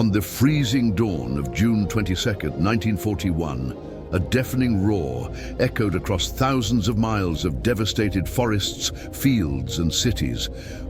On the freezing dawn of June 22nd, 1941, a deafening roar echoed across thousands of miles of devastated forests, fields, and cities.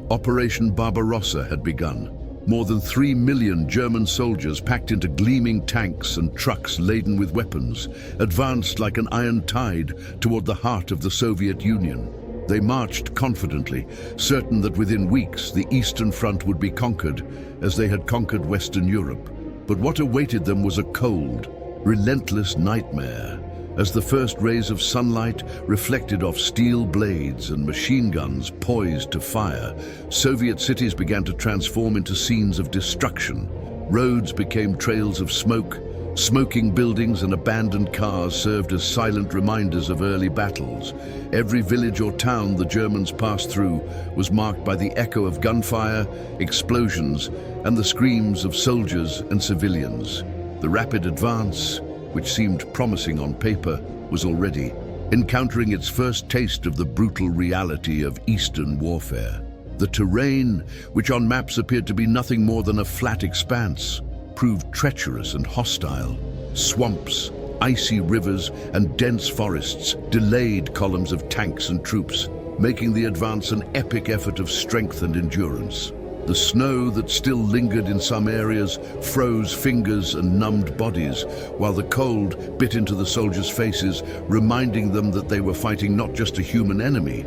Operation Barbarossa had begun. More than 3 million German soldiers packed into gleaming tanks and trucks laden with weapons advanced like an iron tide toward the heart of the Soviet Union. They marched confidently, certain that within weeks the Eastern Front would be conquered, as they had conquered Western Europe. But what awaited them was a cold, relentless nightmare. As the first rays of sunlight reflected off steel blades and machine guns poised to fire, Soviet cities began to transform into scenes of destruction. Roads became trails of smoke. Smoking buildings and abandoned cars served as silent reminders of early battles. Every village or town the Germans passed through was marked by the echo of gunfire, explosions, and the screams of soldiers and civilians. The rapid advance, which seemed promising on paper, was already encountering its first taste of the brutal reality of Eastern warfare. The terrain, which on maps appeared to be nothing more than a flat expanse, proved treacherous and hostile. Swamps, icy rivers, and dense forests delayed columns of tanks and troops, making the advance an epic effort of strength and endurance. The snow that still lingered in some areas froze fingers and numbed bodies, while the cold bit into the soldiers' faces, reminding them that they were fighting not just a human enemy,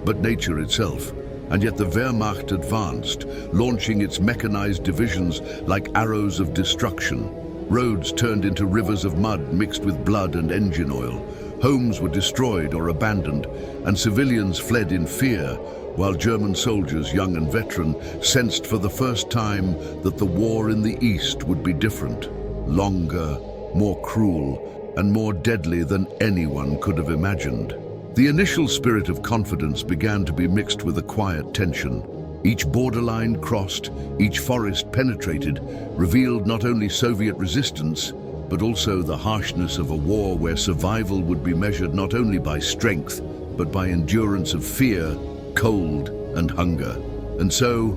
but nature itself. And yet the Wehrmacht advanced, launching its mechanized divisions like arrows of destruction. Roads turned into rivers of mud mixed with blood and engine oil. Homes were destroyed or abandoned, and civilians fled in fear, while German soldiers, young and veteran, sensed for the first time that the war in the East would be different, longer, more cruel, and more deadly than anyone could have imagined. The initial spirit of confidence began to be mixed with a quiet tension. Each borderline crossed, each forest penetrated, revealed not only Soviet resistance, but also the harshness of a war where survival would be measured not only by strength, but by endurance of fear, cold, and hunger. And so,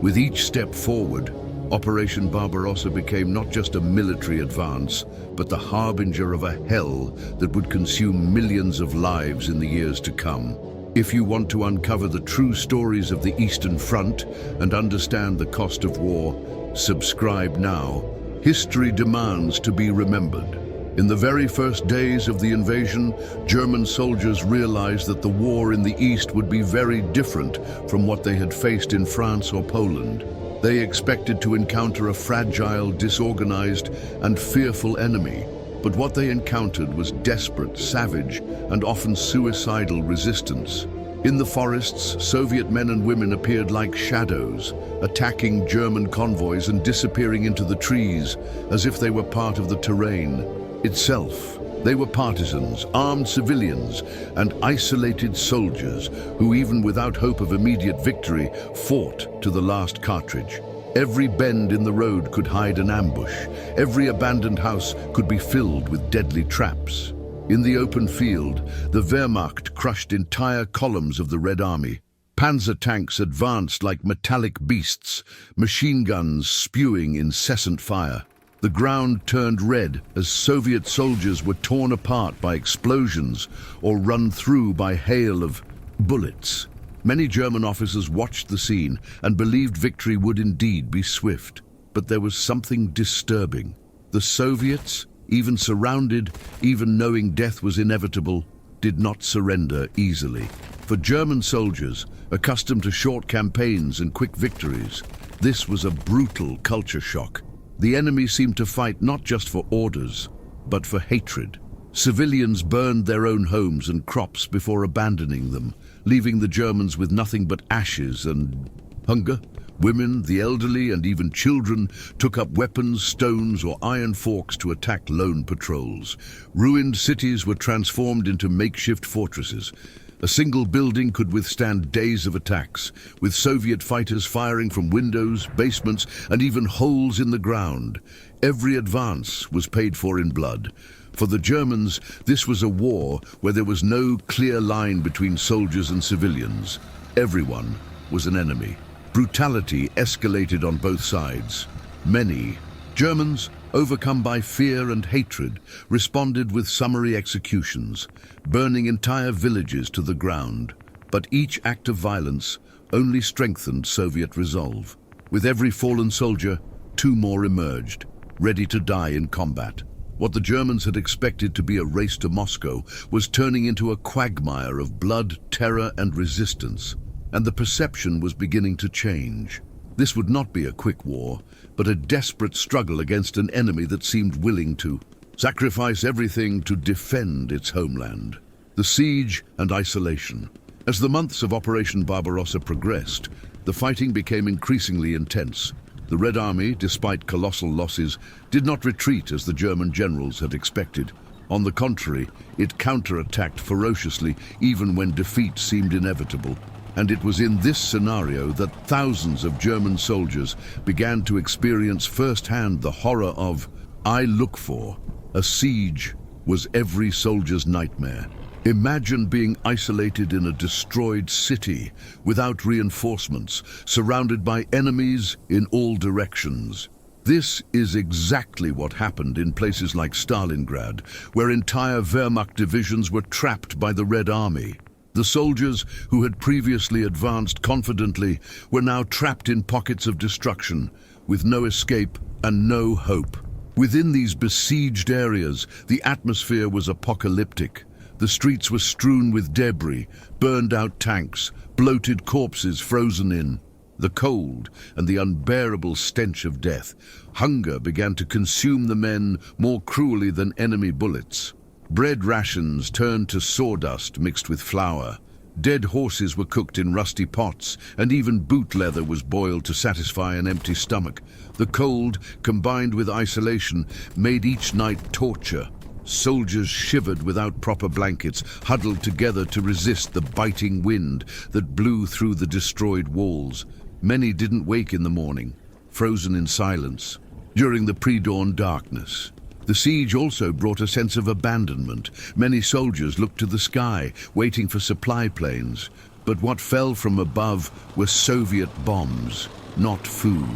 with each step forward, Operation Barbarossa became not just a military advance, but the harbinger of a hell that would consume millions of lives in the years to come. If you want to uncover the true stories of the Eastern Front and understand the cost of war, subscribe now. History demands to be remembered. In the very first days of the invasion, German soldiers realized that the war in the East would be very different from what they had faced in France or Poland. They expected to encounter a fragile, disorganized, and fearful enemy. But what they encountered was desperate, savage, and often suicidal resistance. In the forests, Soviet men and women appeared like shadows, attacking German convoys and disappearing into the trees as if they were part of the terrain itself. They were partisans, armed civilians, and isolated soldiers who, even without hope of immediate victory, fought to the last cartridge. Every bend in the road could hide an ambush. Every abandoned house could be filled with deadly traps. In the open field, the Wehrmacht crushed entire columns of the Red Army. Panzer tanks advanced like metallic beasts, machine guns spewing incessant fire. The ground turned red as Soviet soldiers were torn apart by explosions or run through by hail of bullets. Many German officers watched the scene and believed victory would indeed be swift. But there was something disturbing. The Soviets, even surrounded, even knowing death was inevitable, did not surrender easily. For German soldiers, accustomed to short campaigns and quick victories, this was a brutal culture shock. The enemy seemed to fight not just for orders, but for hatred. Civilians burned their own homes and crops before abandoning them, leaving the Germans with nothing but ashes and hunger. Women, the elderly, and even children took up weapons, stones, or iron forks to attack lone patrols. Ruined cities were transformed into makeshift fortresses. A single building could withstand days of attacks, with Soviet fighters firing from windows, basements, and even holes in the ground. Every advance was paid for in blood. For the Germans, this was a war where there was no clear line between soldiers and civilians. Everyone was an enemy. Brutality escalated on both sides. Many Germans, overcome by fear and hatred, responded with summary executions, burning entire villages to the ground. But each act of violence only strengthened Soviet resolve. With every fallen soldier, 2 more emerged, ready to die in combat. What the Germans had expected to be a race to Moscow was turning into a quagmire of blood, terror, and resistance, and the perception was beginning to change. This would not be a quick war, but a desperate struggle against an enemy that seemed willing to sacrifice everything to defend its homeland. The siege and isolation. As the months of Operation Barbarossa progressed, the fighting became increasingly intense. The Red Army, despite colossal losses, did not retreat as the German generals had expected. On the contrary, it counterattacked ferociously even when defeat seemed inevitable. And it was in this scenario that thousands of German soldiers began to experience firsthand the horror of I look for. A siege was every soldier's nightmare. Imagine being isolated in a destroyed city, without reinforcements, surrounded by enemies in all directions. This is exactly what happened in places like Stalingrad, where entire Wehrmacht divisions were trapped by the Red Army. The soldiers who had previously advanced confidently were now trapped in pockets of destruction, with no escape and no hope. Within these besieged areas, the atmosphere was apocalyptic. The streets were strewn with debris, burned-out tanks, bloated corpses frozen in. The cold and the unbearable stench of death. Hunger began to consume the men more cruelly than enemy bullets. Bread rations turned to sawdust mixed with flour. Dead horses were cooked in rusty pots, and even boot leather was boiled to satisfy an empty stomach. The cold, combined with isolation, made each night torture. Soldiers shivered without proper blankets, huddled together to resist the biting wind that blew through the destroyed walls. Many didn't wake in the morning, frozen in silence, during the pre-dawn darkness. The siege also brought a sense of abandonment. Many soldiers looked to the sky, waiting for supply planes. But what fell from above were Soviet bombs, not food.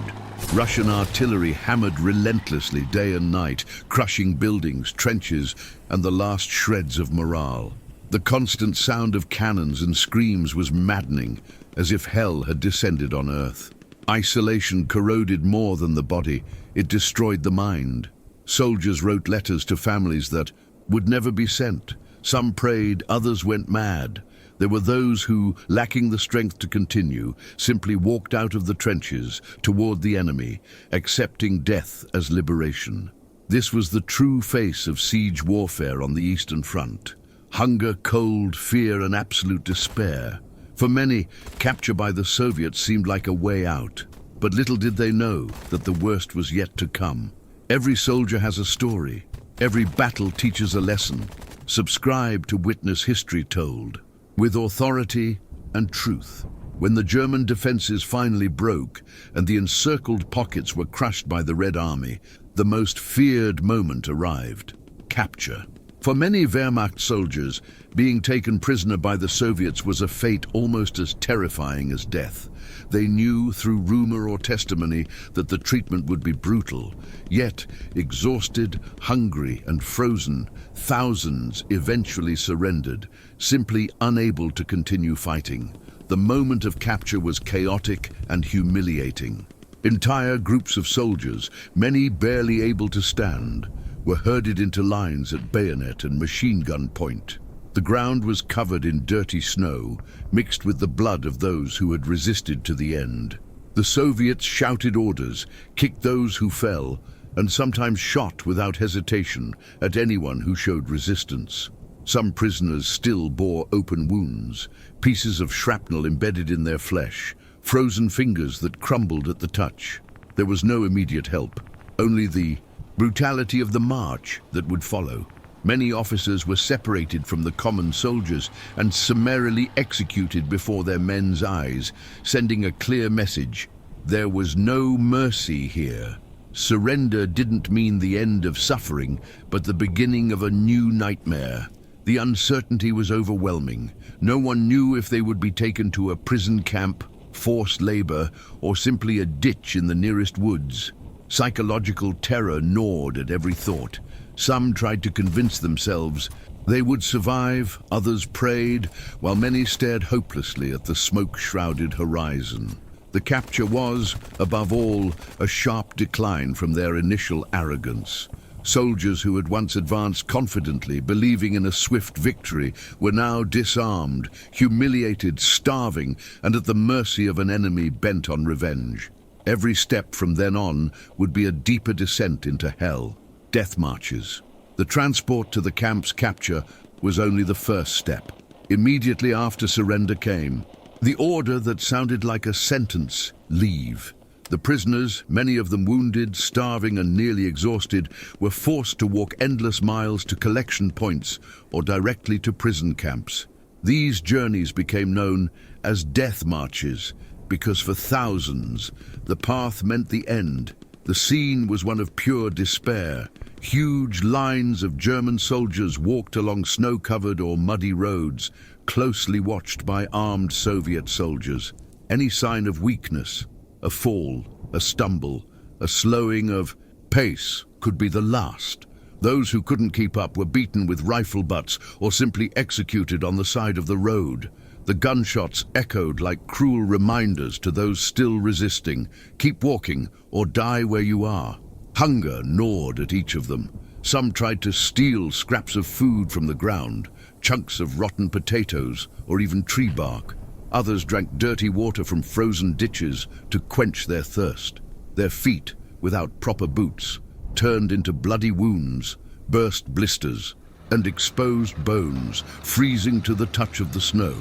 Russian artillery hammered relentlessly day and night, crushing buildings, trenches, and the last shreds of morale. The constant sound of cannons and screams was maddening, as if hell had descended on Earth. Isolation corroded more than the body. It destroyed the mind. Soldiers wrote letters to families that would never be sent. Some prayed, others went mad. There were those who, lacking the strength to continue, simply walked out of the trenches toward the enemy, accepting death as liberation. This was the true face of siege warfare on the Eastern Front. Hunger, cold, fear, and absolute despair. For many, capture by the Soviets seemed like a way out. But little did they know that the worst was yet to come. Every soldier has a story. Every battle teaches a lesson. Subscribe to witness history told, with authority and truth. When the German defenses finally broke and the encircled pockets were crushed by the Red Army, the most feared moment arrived: capture. For many Wehrmacht soldiers, being taken prisoner by the Soviets was a fate almost as terrifying as death. They knew through rumor or testimony that the treatment would be brutal. Yet, exhausted, hungry, and frozen, thousands eventually surrendered, simply unable to continue fighting. The moment of capture was chaotic and humiliating. Entire groups of soldiers, many barely able to stand, were herded into lines at bayonet and machine gun point. The ground was covered in dirty snow, mixed with the blood of those who had resisted to the end. The Soviets shouted orders, kicked those who fell, and sometimes shot without hesitation at anyone who showed resistance. Some prisoners still bore open wounds, pieces of shrapnel embedded in their flesh, frozen fingers that crumbled at the touch. There was no immediate help, only the brutality of the march that would follow. Many officers were separated from the common soldiers and summarily executed before their men's eyes, sending a clear message: there was no mercy here. Surrender didn't mean the end of suffering, but the beginning of a new nightmare. The uncertainty was overwhelming. No one knew if they would be taken to a prison camp, forced labor, or simply a ditch in the nearest woods. Psychological terror gnawed at every thought. Some tried to convince themselves they would survive, others prayed, while many stared hopelessly at the smoke-shrouded horizon. The capture was, above all, a sharp decline from their initial arrogance. Soldiers who had once advanced confidently, believing in a swift victory, were now disarmed, humiliated, starving, and at the mercy of an enemy bent on revenge. Every step from then on would be a deeper descent into hell. Death marches. The transport to the camp's capture was only the first step. Immediately after surrender came the order that sounded like a sentence: leave. The prisoners, many of them wounded, starving and nearly exhausted, were forced to walk endless miles to collection points or directly to prison camps. These journeys became known as death marches because for thousands, the path meant the end. The scene was one of pure despair. Huge lines of German soldiers walked along snow-covered or muddy roads, closely watched by armed Soviet soldiers. Any sign of weakness, a fall, a stumble, a slowing of pace could be the last. Those who couldn't keep up were beaten with rifle butts or simply executed on the side of the road. The gunshots echoed like cruel reminders to those still resisting: keep walking or die where you are. Hunger gnawed at each of them. Some tried to steal scraps of food from the ground, chunks of rotten potatoes or even tree bark. Others drank dirty water from frozen ditches to quench their thirst. Their feet, without proper boots, turned into bloody wounds, burst blisters, and exposed bones, freezing to the touch of the snow.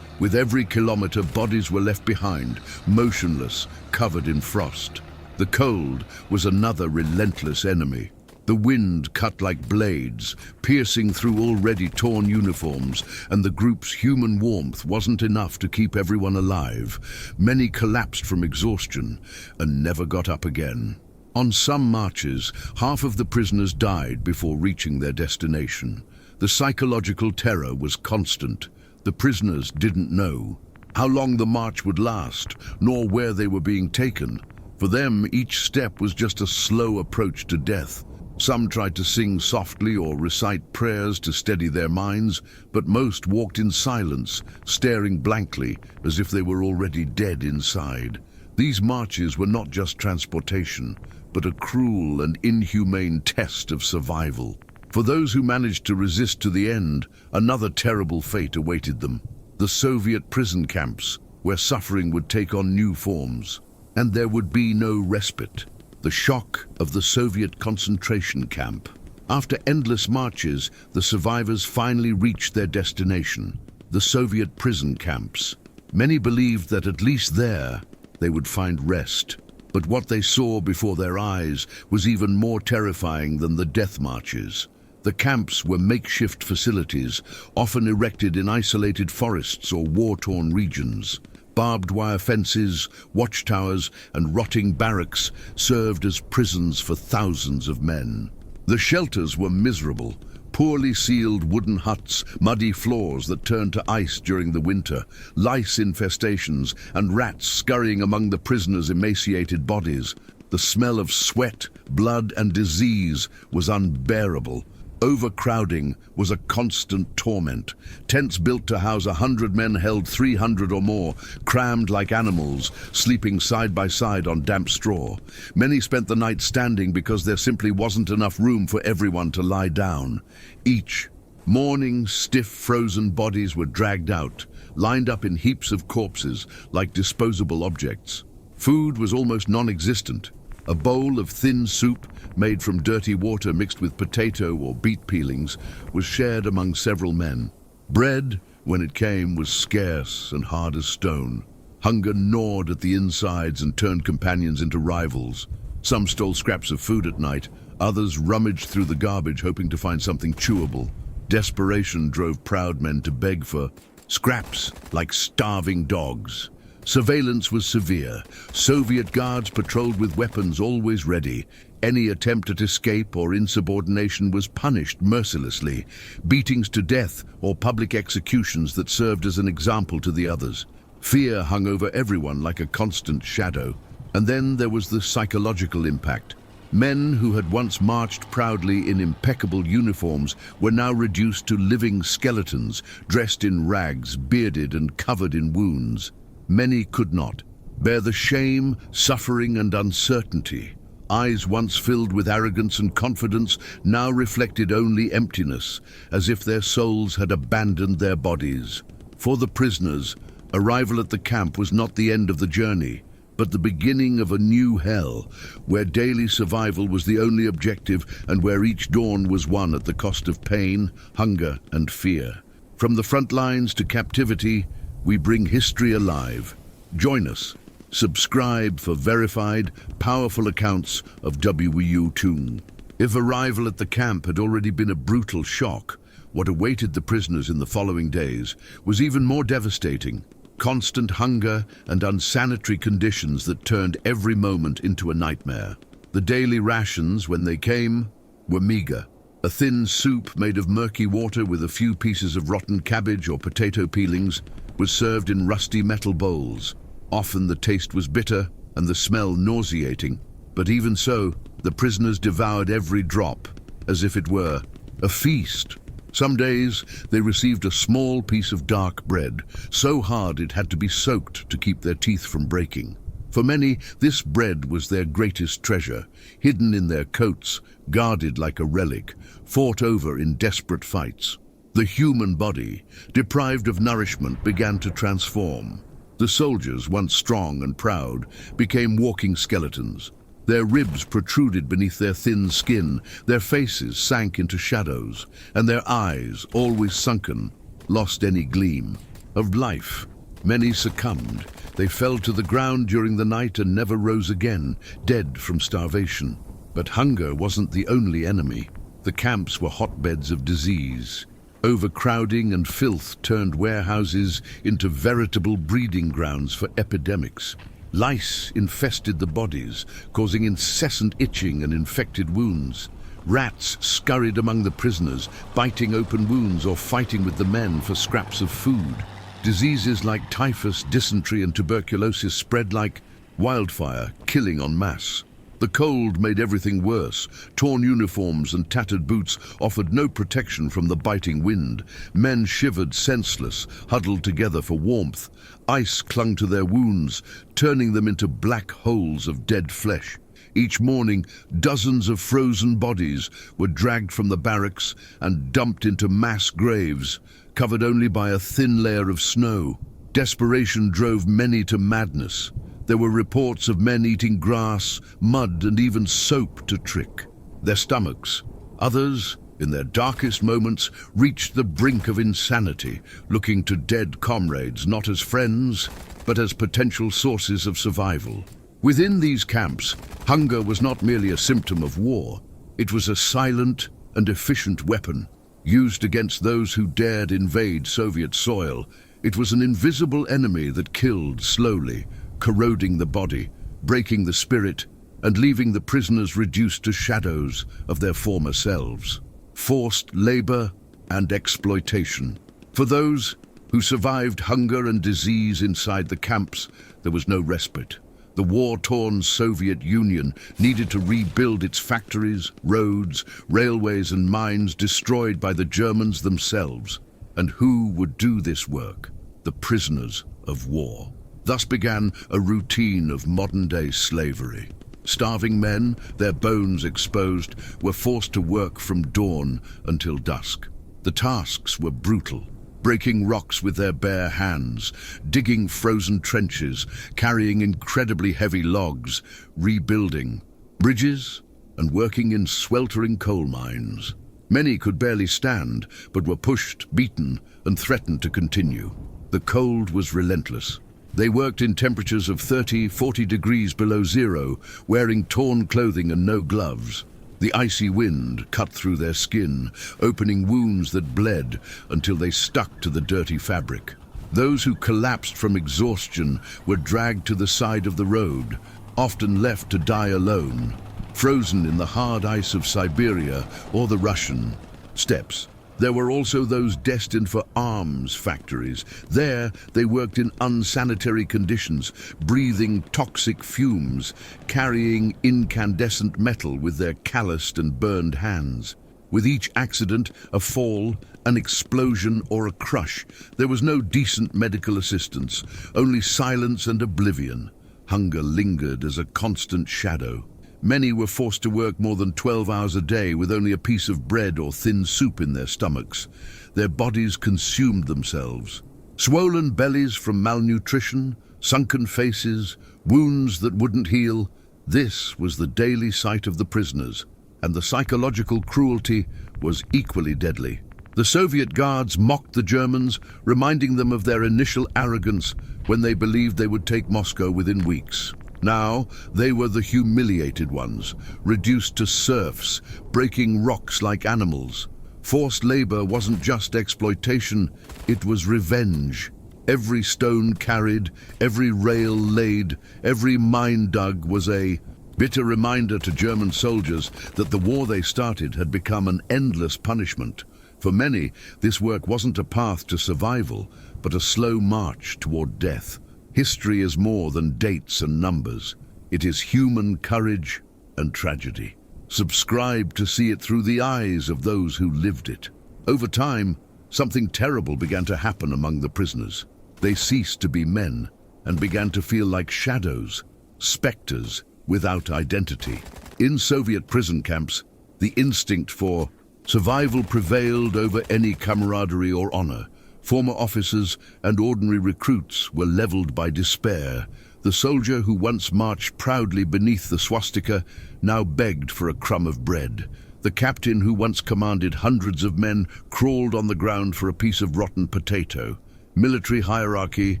With every kilometer, bodies were left behind, motionless, covered in frost. The cold was another relentless enemy. The wind cut like blades, piercing through already torn uniforms, and the group's human warmth wasn't enough to keep everyone alive. Many collapsed from exhaustion and never got up again. On some marches, half of the prisoners died before reaching their destination. The psychological terror was constant. The prisoners didn't know how long the march would last, nor where they were being taken. For them, each step was just a slow approach to death. Some tried to sing softly or recite prayers to steady their minds, but most walked in silence, staring blankly as if they were already dead inside. These marches were not just transportation, but a cruel and inhumane test of survival. For those who managed to resist to the end, another terrible fate awaited them: the Soviet prison camps, where suffering would take on new forms. And there would be no respite. The shock of the Soviet concentration camp. After endless marches, the survivors finally reached their destination, the Soviet prison camps. Many believed that at least there they would find rest. But what they saw before their eyes was even more terrifying than the death marches. The camps were makeshift facilities, often erected in isolated forests or war-torn regions. Barbed wire fences, watchtowers, and rotting barracks served as prisons for thousands of men. The shelters were miserable: poorly sealed wooden huts, muddy floors that turned to ice during the winter, lice infestations, and rats scurrying among the prisoners' emaciated bodies. The smell of sweat, blood, and disease was unbearable. Overcrowding was a constant torment. Tents built to house 100 men held 300 or more, crammed like animals, sleeping side by side on damp straw. Many spent the night standing because there simply wasn't enough room for everyone to lie down. Each morning, stiff, frozen bodies were dragged out, lined up in heaps of corpses like disposable objects. Food was almost non-existent. A bowl of thin soup, made from dirty water mixed with potato or beet peelings, was shared among several men. Bread, when it came, was scarce and hard as stone. Hunger gnawed at the insides and turned companions into rivals. Some stole scraps of food at night, others rummaged through the garbage hoping to find something chewable. Desperation drove proud men to beg for scraps like starving dogs. Surveillance was severe. Soviet guards patrolled with weapons always ready. Any attempt at escape or insubordination was punished mercilessly. Beatings to death or public executions that served as an example to the others. Fear hung over everyone like a constant shadow. And then there was the psychological impact. Men who had once marched proudly in impeccable uniforms were now reduced to living skeletons, dressed in rags, bearded and covered in wounds. Many could not bear the shame, suffering and uncertainty. Eyes once filled with arrogance and confidence now reflected only emptiness, as if their souls had abandoned their bodies. For the prisoners, arrival at the camp was not the end of the journey, but the beginning of a new hell, where daily survival was the only objective and where each dawn was won at the cost of pain, hunger and fear. From the front lines to captivity, we bring history alive. Join us. Subscribe for verified, powerful accounts of WW2. If arrival at the camp had already been a brutal shock, what awaited the prisoners in the following days was even more devastating. Constant hunger and unsanitary conditions that turned every moment into a nightmare. The daily rations, when they came, were meager. A thin soup made of murky water with a few pieces of rotten cabbage or potato peelings was served in rusty metal bowls. Often the taste was bitter and the smell nauseating, but even so, the prisoners devoured every drop as if it were a feast. Some days they received a small piece of dark bread, so hard it had to be soaked to keep their teeth from breaking. For many, this bread was their greatest treasure, hidden in their coats, guarded like a relic, fought over in desperate fights. The human body, deprived of nourishment, began to transform. The soldiers, once strong and proud, became walking skeletons. Their ribs protruded beneath their thin skin, their faces sank into shadows, and their eyes, always sunken, lost any gleam of life. Many succumbed. They fell to the ground during the night and never rose again, dead from starvation. But hunger wasn't the only enemy. The camps were hotbeds of disease. Overcrowding and filth turned warehouses into veritable breeding grounds for epidemics. Lice infested the bodies, causing incessant itching and infected wounds. Rats scurried among the prisoners, biting open wounds or fighting with the men for scraps of food. Diseases like typhus, dysentery and tuberculosis spread like wildfire, killing en masse. The cold made everything worse. Torn uniforms and tattered boots offered no protection from the biting wind. Men shivered senseless, huddled together for warmth. Ice clung to their wounds, turning them into black holes of dead flesh. Each morning, dozens of frozen bodies were dragged from the barracks and dumped into mass graves, covered only by a thin layer of snow. Desperation drove many to madness. There were reports of men eating grass, mud, and even soap to trick their stomachs. Others, in their darkest moments, reached the brink of insanity, looking to dead comrades not as friends, but as potential sources of survival. Within these camps, hunger was not merely a symptom of war. It was a silent and efficient weapon, used against those who dared invade Soviet soil. It was an invisible enemy that killed slowly, corroding the body, breaking the spirit, and leaving the prisoners reduced to shadows of their former selves. Forced labor and exploitation. For those who survived hunger and disease inside the camps, there was no respite. The war-torn Soviet Union needed to rebuild its factories, roads, railways and mines destroyed by the Germans themselves. And who would do this work? The prisoners of war. Thus began a routine of modern-day slavery. Starving men, their bones exposed, were forced to work from dawn until dusk. The tasks were brutal, breaking rocks with their bare hands, digging frozen trenches, carrying incredibly heavy logs, rebuilding bridges, and working in sweltering coal mines. Many could barely stand, but were pushed, beaten, and threatened to continue. The cold was relentless. They worked in temperatures of 30–40 degrees below zero, wearing torn clothing and no gloves. The icy wind cut through their skin, opening wounds that bled until they stuck to the dirty fabric. Those who collapsed from exhaustion were dragged to the side of the road, often left to die alone, frozen in the hard ice of Siberia or the Russian steppes. There were also those destined for arms factories. There, they worked in unsanitary conditions, breathing toxic fumes, carrying incandescent metal with their calloused and burned hands. With each accident, a fall, an explosion, or a crush, there was no decent medical assistance, only silence and oblivion. Hunger lingered as a constant shadow. Many were forced to work more than 12 hours a day with only a piece of bread or thin soup in their stomachs. Their bodies consumed themselves. Swollen bellies from malnutrition, sunken faces, wounds that wouldn't heal. This was the daily sight of the prisoners, and the psychological cruelty was equally deadly. The Soviet guards mocked the Germans, reminding them of their initial arrogance when they believed they would take Moscow within weeks. Now, they were the humiliated ones, reduced to serfs, breaking rocks like animals. Forced labor wasn't just exploitation, it was revenge. Every stone carried, every rail laid, every mine dug was a bitter reminder to German soldiers that the war they started had become an endless punishment. For many, this work wasn't a path to survival, but a slow march toward death. History is more than dates and numbers. It is human courage and tragedy. Subscribe to see it through the eyes of those who lived it. Over time, something terrible began to happen among the prisoners. They ceased to be men and began to feel like shadows, specters without identity. In Soviet prison camps, the instinct for survival prevailed over any camaraderie or honor. Former officers and ordinary recruits were leveled by despair. The soldier who once marched proudly beneath the swastika now begged for a crumb of bread. The captain who once commanded hundreds of men crawled on the ground for a piece of rotten potato. Military hierarchy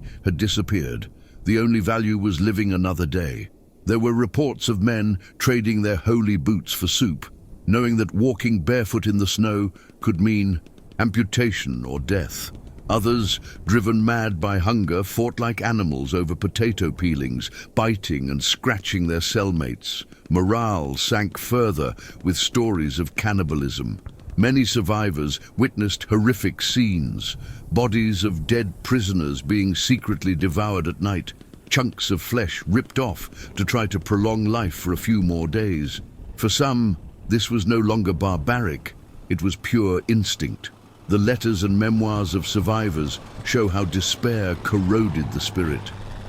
had disappeared. The only value was living another day. There were reports of men trading their holy boots for soup, knowing that walking barefoot in the snow could mean amputation or death. Others, driven mad by hunger, fought like animals over potato peelings, biting and scratching their cellmates. Morale sank further with stories of cannibalism. Many survivors witnessed horrific scenes, bodies of dead prisoners being secretly devoured at night, chunks of flesh ripped off to try to prolong life for a few more days. For some, this was no longer barbaric, it was pure instinct. The letters and memoirs of survivors show how despair corroded the spirit.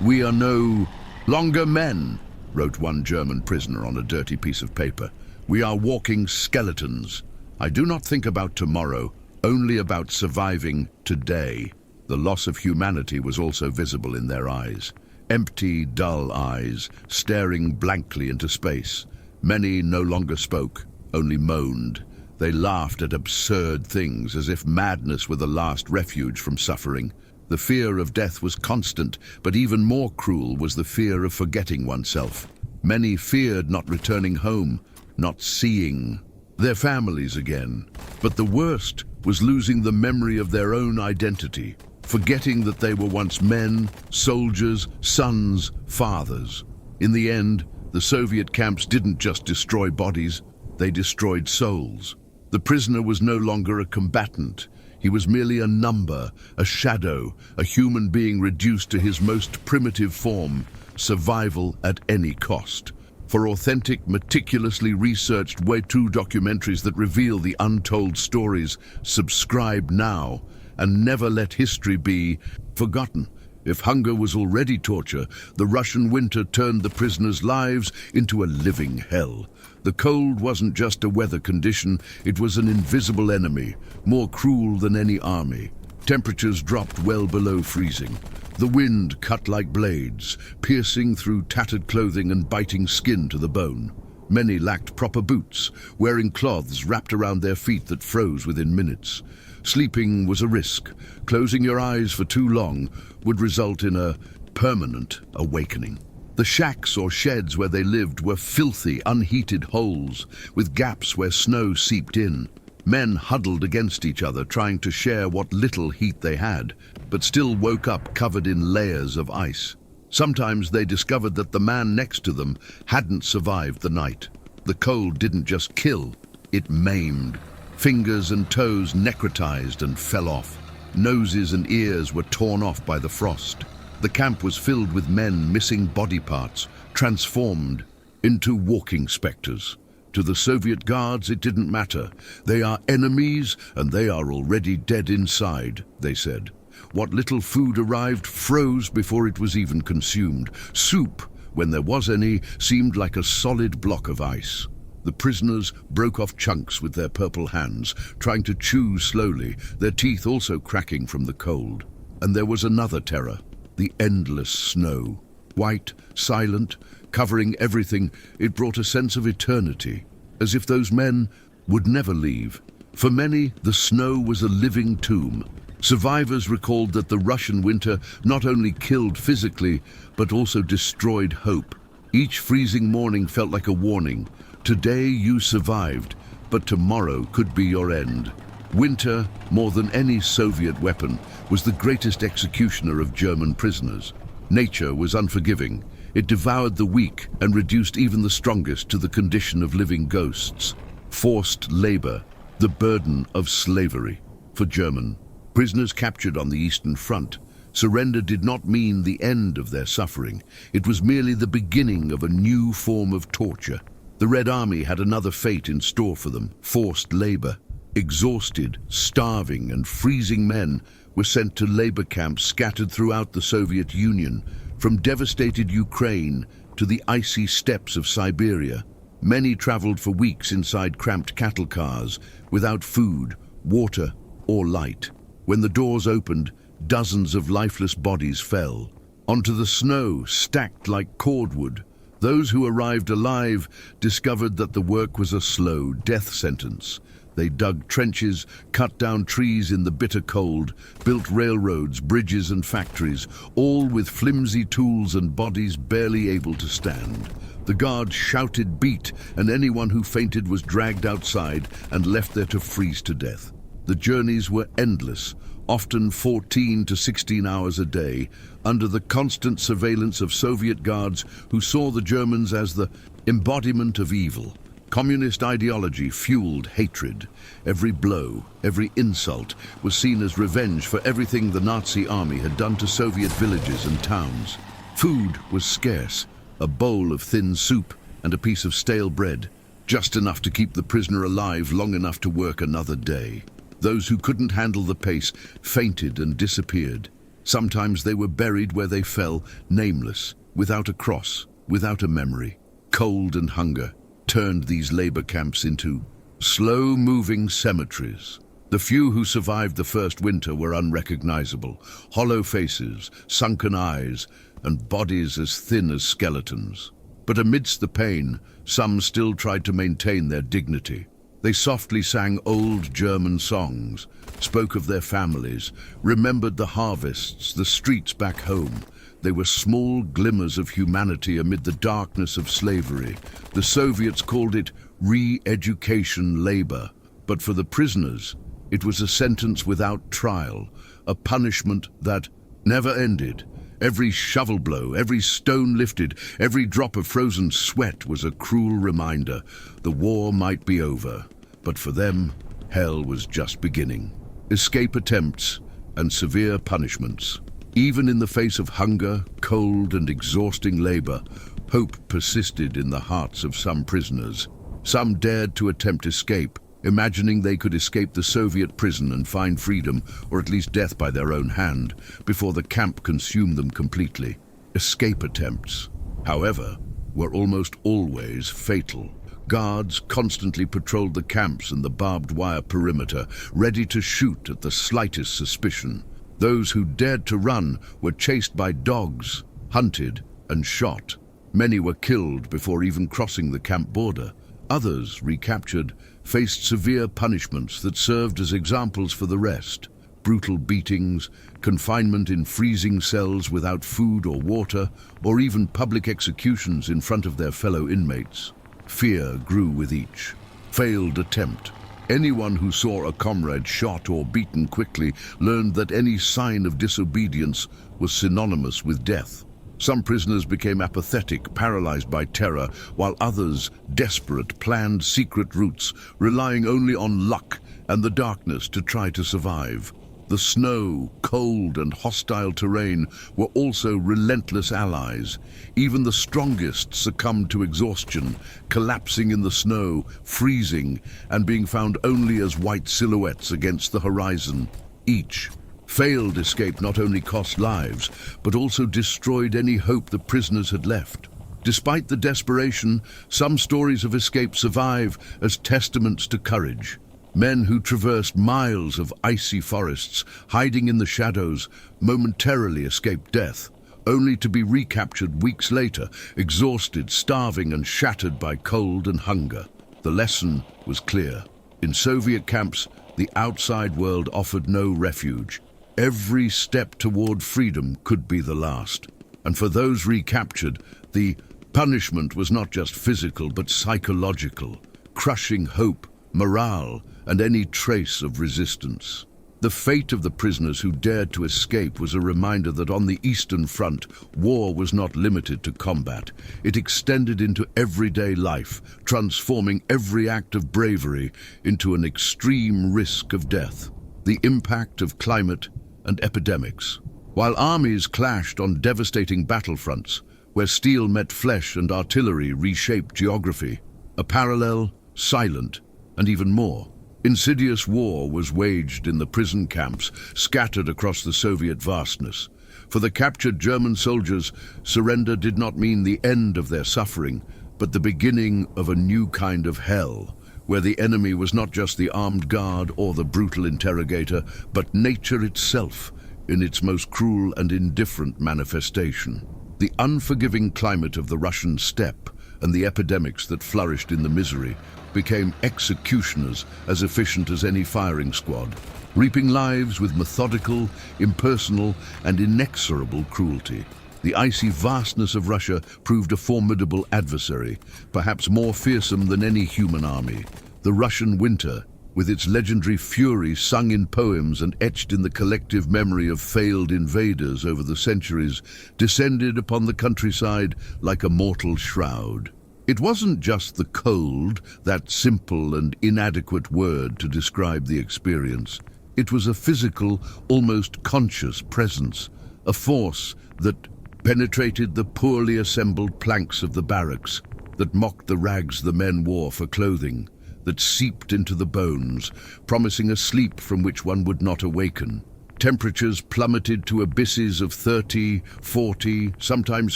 "We are no longer men," wrote one German prisoner on a dirty piece of paper. "We are walking skeletons. I do not think about tomorrow, only about surviving today." The loss of humanity was also visible in their eyes. Empty, dull eyes, staring blankly into space. Many no longer spoke, only moaned. They laughed at absurd things as if madness were the last refuge from suffering. The fear of death was constant, but even more cruel was the fear of forgetting oneself. Many feared not returning home, not seeing their families again. But the worst was losing the memory of their own identity, forgetting that they were once men, soldiers, sons, fathers. In the end, the Soviet camps didn't just destroy bodies, they destroyed souls. The prisoner was no longer a combatant. He was merely a number, a shadow, a human being reduced to his most primitive form, survival at any cost. For authentic, meticulously researched WW2 documentaries that reveal the untold stories, subscribe now and never let history be forgotten. If hunger was already torture, the Russian winter turned the prisoners' lives into a living hell. The cold wasn't just a weather condition, it was an invisible enemy, more cruel than any army. Temperatures dropped well below freezing. The wind cut like blades, piercing through tattered clothing and biting skin to the bone. Many lacked proper boots, wearing cloths wrapped around their feet that froze within minutes. Sleeping was a risk. Closing your eyes for too long would result in a permanent awakening. The shacks or sheds where they lived were filthy, unheated holes, with gaps where snow seeped in. Men huddled against each other, trying to share what little heat they had, but still woke up covered in layers of ice. Sometimes they discovered that the man next to them hadn't survived the night. The cold didn't just kill, it maimed. Fingers and toes necrotized and fell off. Noses and ears were torn off by the frost. The camp was filled with men missing body parts, transformed into walking specters. To the Soviet guards, it didn't matter. They are enemies, and they are already dead inside, they said. What little food arrived froze before it was even consumed. Soup, when there was any, seemed like a solid block of ice. The prisoners broke off chunks with their purple hands, trying to chew slowly, their teeth also cracking from the cold. And there was another terror, the endless snow. White, silent, covering everything, it brought a sense of eternity, as if those men would never leave. For many, the snow was a living tomb. Survivors recalled that the Russian winter not only killed physically, but also destroyed hope. Each freezing morning felt like a warning. Today you survived, but tomorrow could be your end. Winter, more than any Soviet weapon, was the greatest executioner of German prisoners. Nature was unforgiving. It devoured the weak and reduced even the strongest to the condition of living ghosts. Forced labor, the burden of slavery. For German prisoners captured on the Eastern Front, surrender did not mean the end of their suffering. It was merely the beginning of a new form of torture. The Red Army had another fate in store for them, forced labor. Exhausted, starving, and freezing men were sent to labor camps scattered throughout the Soviet Union, from devastated Ukraine to the icy steppes of Siberia. Many traveled for weeks inside cramped cattle cars, without food, water, or light. When the doors opened, dozens of lifeless bodies fell onto the snow, stacked like cordwood. Those who arrived alive discovered that the work was a slow death sentence. They dug trenches, cut down trees in the bitter cold, built railroads, bridges and factories, all with flimsy tools and bodies barely able to stand. The guards shouted beat, and anyone who fainted was dragged outside and left there to freeze to death. The journeys were endless, often 14 to 16 hours a day, under the constant surveillance of Soviet guards who saw the Germans as the embodiment of evil. Communist ideology fueled hatred. Every blow, every insult was seen as revenge for everything the Nazi army had done to Soviet villages and towns. Food was scarce, a bowl of thin soup and a piece of stale bread, just enough to keep the prisoner alive long enough to work another day. Those who couldn't handle the pace fainted and disappeared. Sometimes they were buried where they fell, nameless, without a cross, without a memory. Cold and hunger turned these labor camps into slow-moving cemeteries. The few who survived the first winter were unrecognizable, hollow faces, sunken eyes, and bodies as thin as skeletons. But amidst the pain, some still tried to maintain their dignity. They softly sang old German songs, spoke of their families, remembered the harvests, the streets back home. They were small glimmers of humanity amid the darkness of slavery. The Soviets called it re-education labor, but for the prisoners, it was a sentence without trial, a punishment that never ended. Every shovel blow, every stone lifted, every drop of frozen sweat was a cruel reminder. The war might be over, but for them, hell was just beginning. Escape attempts and severe punishments. Even in the face of hunger, cold, and exhausting labor, hope persisted in the hearts of some prisoners. Some dared to attempt escape, imagining they could escape the Soviet prison and find freedom, or at least death by their own hand, before the camp consumed them completely. Escape attempts, however, were almost always fatal. Guards constantly patrolled the camps and the barbed wire perimeter, ready to shoot at the slightest suspicion. Those who dared to run were chased by dogs, hunted, and shot. Many were killed before even crossing the camp border. Others, recaptured, faced severe punishments that served as examples for the rest. Brutal beatings, confinement in freezing cells without food or water, or even public executions in front of their fellow inmates. Fear grew with each. Failed attempt. Anyone who saw a comrade shot or beaten quickly learned that any sign of disobedience was synonymous with death. Some prisoners became apathetic, paralyzed by terror, while others, desperate, planned secret routes, relying only on luck and the darkness to try to survive. The snow, cold, and hostile terrain were also relentless allies. Even the strongest succumbed to exhaustion, collapsing in the snow, freezing, and being found only as white silhouettes against the horizon. Each failed escape not only cost lives, but also destroyed any hope the prisoners had left. Despite the desperation, some stories of escape survive as testaments to courage. Men who traversed miles of icy forests, hiding in the shadows, momentarily escaped death, only to be recaptured weeks later, exhausted, starving, and shattered by cold and hunger. The lesson was clear. In Soviet camps, the outside world offered no refuge. Every step toward freedom could be the last. And for those recaptured, the punishment was not just physical but psychological, crushing hope, morale, and any trace of resistance. The fate of the prisoners who dared to escape was a reminder that on the Eastern Front, war was not limited to combat. It extended into everyday life, transforming every act of bravery into an extreme risk of death. The impact of climate and epidemics. While armies clashed on devastating battlefronts, where steel met flesh and artillery reshaped geography, a parallel, silent, and even more insidious war was waged in the prison camps scattered across the Soviet vastness. For the captured German soldiers, surrender did not mean the end of their suffering, but the beginning of a new kind of hell, where the enemy was not just the armed guard or the brutal interrogator, but nature itself in its most cruel and indifferent manifestation. The unforgiving climate of the Russian steppe and the epidemics that flourished in the misery became executioners as efficient as any firing squad, reaping lives with methodical, impersonal, and inexorable cruelty. The icy vastness of Russia proved a formidable adversary, perhaps more fearsome than any human army. The Russian winter, with its legendary fury sung in poems and etched in the collective memory of failed invaders over the centuries, descended upon the countryside like a mortal shroud. It wasn't just the cold, that simple and inadequate word to describe the experience. It was a physical, almost conscious presence, a force that penetrated the poorly assembled planks of the barracks, that mocked the rags the men wore for clothing, that seeped into the bones, promising a sleep from which one would not awaken. Temperatures plummeted to abysses of 30, 40, sometimes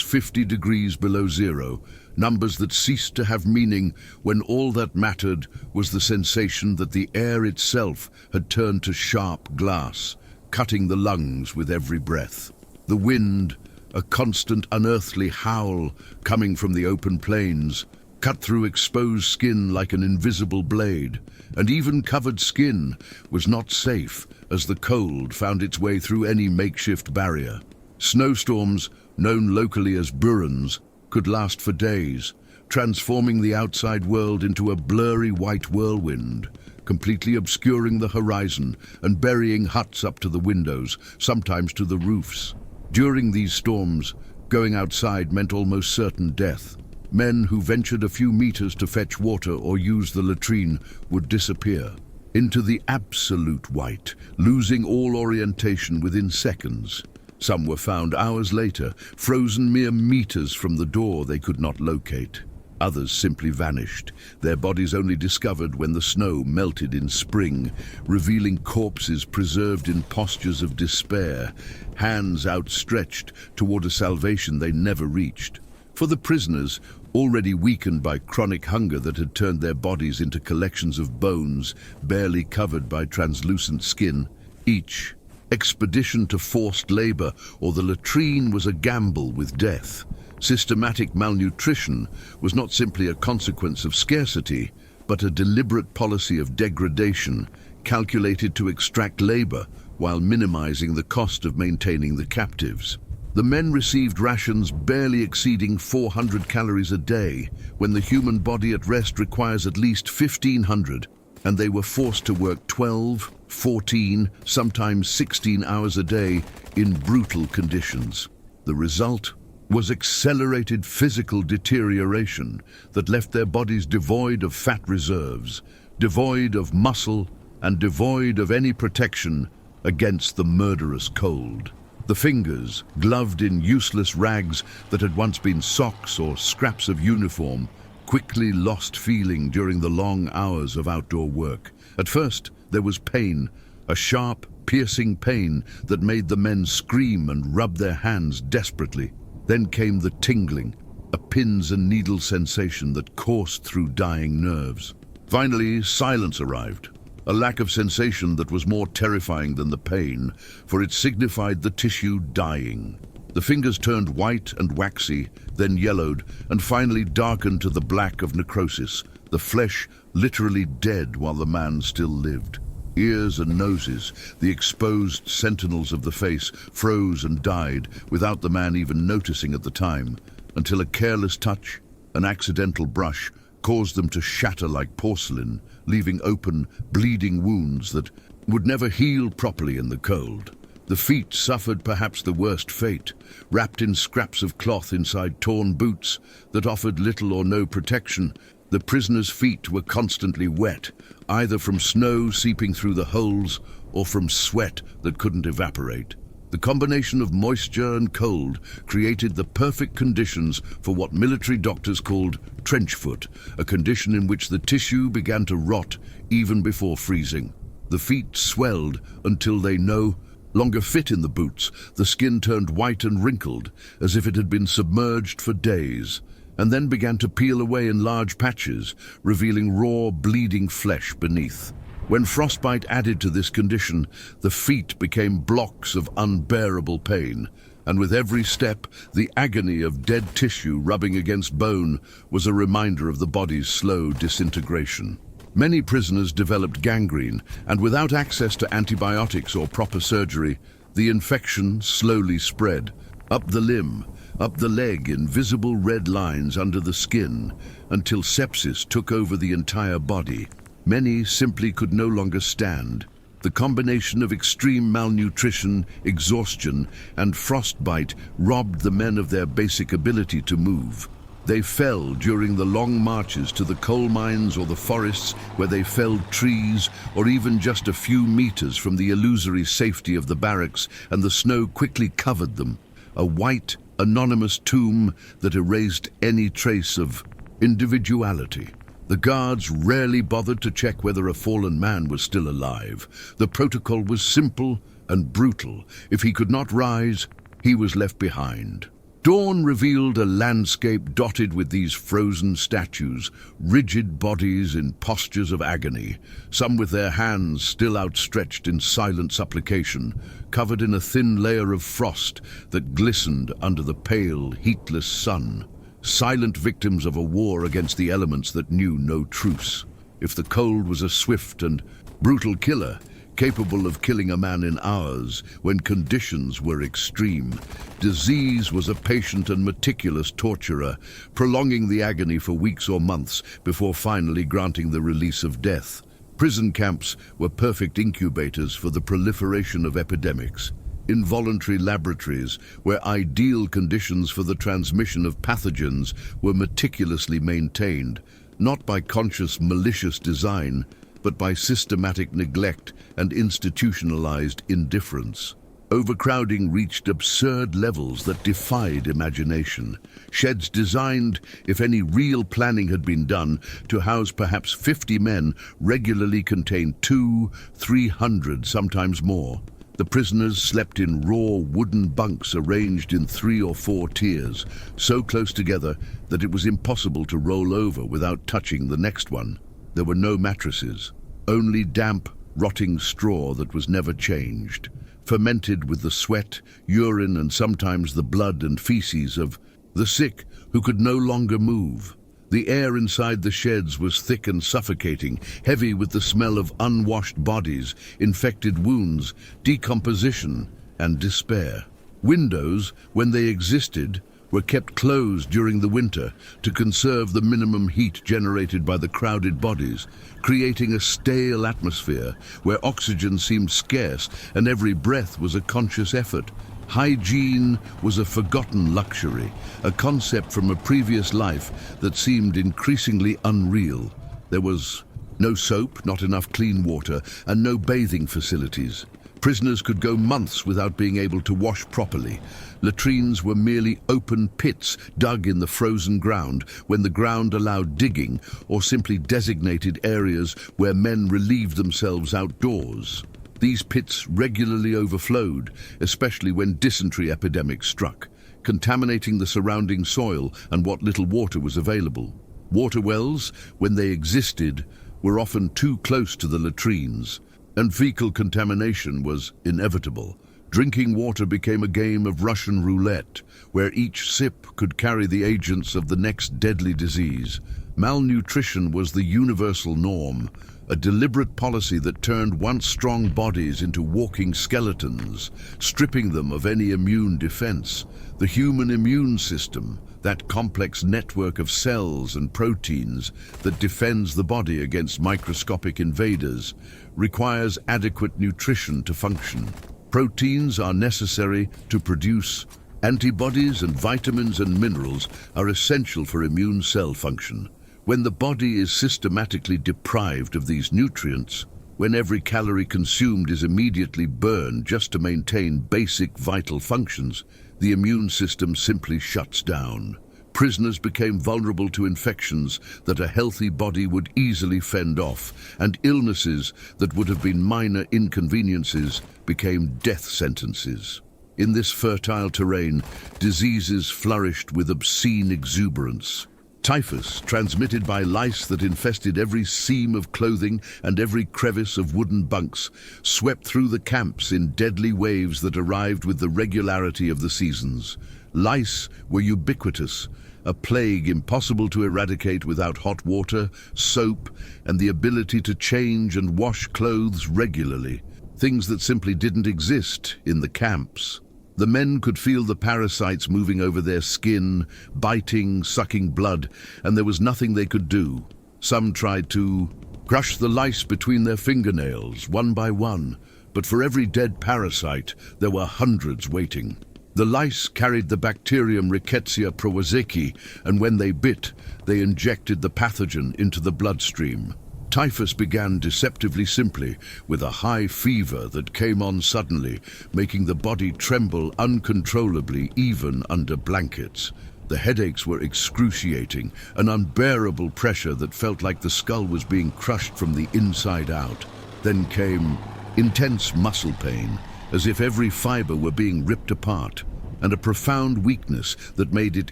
50 degrees below zero, numbers that ceased to have meaning when all that mattered was the sensation that the air itself had turned to sharp glass, cutting the lungs with every breath. The wind, a constant unearthly howl coming from the open plains, cut through exposed skin like an invisible blade, and even covered skin was not safe as the cold found its way through any makeshift barrier. Snowstorms, known locally as burans, could last for days, transforming the outside world into a blurry white whirlwind, completely obscuring the horizon and burying huts up to the windows, sometimes to the roofs. During these storms, going outside meant almost certain death. Men who ventured a few meters to fetch water or use the latrine would disappear into the absolute white, losing all orientation within seconds. Some were found hours later, frozen mere meters from the door they could not locate. Others simply vanished, their bodies only discovered when the snow melted in spring, revealing corpses preserved in postures of despair, hands outstretched toward a salvation they never reached. For the prisoners, already weakened by chronic hunger that had turned their bodies into collections of bones, barely covered by translucent skin, each expedition to forced labor or the latrine was a gamble with death. Systematic malnutrition was not simply a consequence of scarcity, but a deliberate policy of degradation calculated to extract labor while minimizing the cost of maintaining the captives. The men received rations barely exceeding 400 calories a day, when the human body at rest requires at least 1,500, and they were forced to work 12, 14, sometimes 16 hours a day in brutal conditions. The result was accelerated physical deterioration that left their bodies devoid of fat reserves, devoid of muscle, and devoid of any protection against the murderous cold. The fingers, gloved in useless rags that had once been socks or scraps of uniform, quickly lost feeling during the long hours of outdoor work. At first, there was pain, a sharp, piercing pain that made the men scream and rub their hands desperately. Then came the tingling, a pins and needles sensation that coursed through dying nerves. Finally, silence arrived, a lack of sensation that was more terrifying than the pain, for it signified the tissue dying. The fingers turned white and waxy, then yellowed, and finally darkened to the black of necrosis, the flesh literally dead while the man still lived. Ears and noses, the exposed sentinels of the face, froze and died without the man even noticing at the time, until a careless touch, an accidental brush, caused them to shatter like porcelain, leaving open, bleeding wounds that would never heal properly in the cold. The feet suffered perhaps the worst fate, wrapped in scraps of cloth inside torn boots that offered little or no protection. The prisoners' feet were constantly wet, either from snow seeping through the holes or from sweat that couldn't evaporate. The combination of moisture and cold created the perfect conditions for what military doctors called trench foot, a condition in which the tissue began to rot even before freezing. The feet swelled until they no longer fit in the boots. The skin turned white and wrinkled, as if it had been submerged for days, and then began to peel away in large patches, revealing raw, bleeding flesh beneath. When frostbite added to this condition, the feet became blocks of unbearable pain, and with every step, the agony of dead tissue rubbing against bone was a reminder of the body's slow disintegration. Many prisoners developed gangrene, and without access to antibiotics or proper surgery, the infection slowly spread, up the limb, up the leg in visible red lines under the skin, until sepsis took over the entire body. Many simply could no longer stand. The combination of extreme malnutrition, exhaustion, and frostbite robbed the men of their basic ability to move. They fell during the long marches to the coal mines or the forests where they felled trees, or even just a few meters from the illusory safety of the barracks, and the snow quickly covered them, a white, anonymous tomb that erased any trace of individuality. The guards rarely bothered to check whether a fallen man was still alive. The protocol was simple and brutal. If he could not rise, he was left behind. Dawn revealed a landscape dotted with these frozen statues, rigid bodies in postures of agony, some with their hands still outstretched in silent supplication, covered in a thin layer of frost that glistened under the pale, heatless sun. Silent victims of a war against the elements that knew no truce. If the cold was a swift and brutal killer, capable of killing a man in hours when conditions were extreme, disease was a patient and meticulous torturer, prolonging the agony for weeks or months before finally granting the release of death. Prison camps were perfect incubators for the proliferation of epidemics. Involuntary laboratories where ideal conditions for the transmission of pathogens were meticulously maintained, not by conscious malicious design, but by systematic neglect and institutionalized indifference. Overcrowding reached absurd levels that defied imagination. Sheds designed, if any real planning had been done, to house perhaps 50 men regularly contained 200-300, sometimes more. The prisoners slept in raw wooden bunks arranged in 3 or 4 tiers, so close together that it was impossible to roll over without touching the next one. There were no mattresses, only damp, rotting straw that was never changed, fermented with the sweat, urine, and sometimes the blood and feces of the sick who could no longer move. The air inside the sheds was thick and suffocating, heavy with the smell of unwashed bodies, infected wounds, decomposition, and despair. Windows, when they existed, were kept closed during the winter to conserve the minimum heat generated by the crowded bodies, creating a stale atmosphere where oxygen seemed scarce and every breath was a conscious effort. Hygiene was a forgotten luxury, a concept from a previous life that seemed increasingly unreal. There was No soap, not enough clean water, and no bathing facilities. Prisoners could go months without being able to wash properly. Latrines were merely open pits dug in the frozen ground when the ground allowed digging, or simply designated areas where men relieved themselves outdoors. These pits regularly overflowed, especially when dysentery epidemics struck, contaminating the surrounding soil and what little water was available. Water wells, when they existed, were often too close to the latrines, and fecal contamination was inevitable. Drinking water became a game of Russian roulette, where each sip could carry the agents of the next deadly disease. Malnutrition was the universal norm, a deliberate policy that turned once strong bodies into walking skeletons, stripping them of any immune defense. The human immune system, that complex network of cells and proteins that defends the body against microscopic invaders, requires adequate nutrition to function. Proteins are necessary to produce antibodies, and vitamins and minerals are essential for immune cell function. When the body is systematically deprived of these nutrients, when every calorie consumed is immediately burned just to maintain basic vital functions, the immune system simply shuts down. Prisoners became vulnerable to infections that a healthy body would easily fend off, and illnesses that would have been minor inconveniences became death sentences. In this fertile terrain, diseases flourished with obscene exuberance. Typhus, transmitted by lice that infested every seam of clothing and every crevice of wooden bunks, swept through the camps in deadly waves that arrived with the regularity of the seasons. Lice were ubiquitous, a plague impossible to eradicate without hot water, soap, and the ability to change and wash clothes regularly, things that simply didn't exist in the camps. The men could feel the parasites moving over their skin, biting, sucking blood, and there was nothing they could do. Some tried to crush the lice between their fingernails, one by one, but for every dead parasite, there were hundreds waiting. The lice carried the bacterium Rickettsia prowazekii, and when they bit, they injected the pathogen into the bloodstream. Typhus began deceptively simply, with a high fever that came on suddenly, making the body tremble uncontrollably even under blankets. The headaches were excruciating, an unbearable pressure that felt like the skull was being crushed from the inside out. Then came intense muscle pain, as if every fiber were being ripped apart, and a profound weakness that made it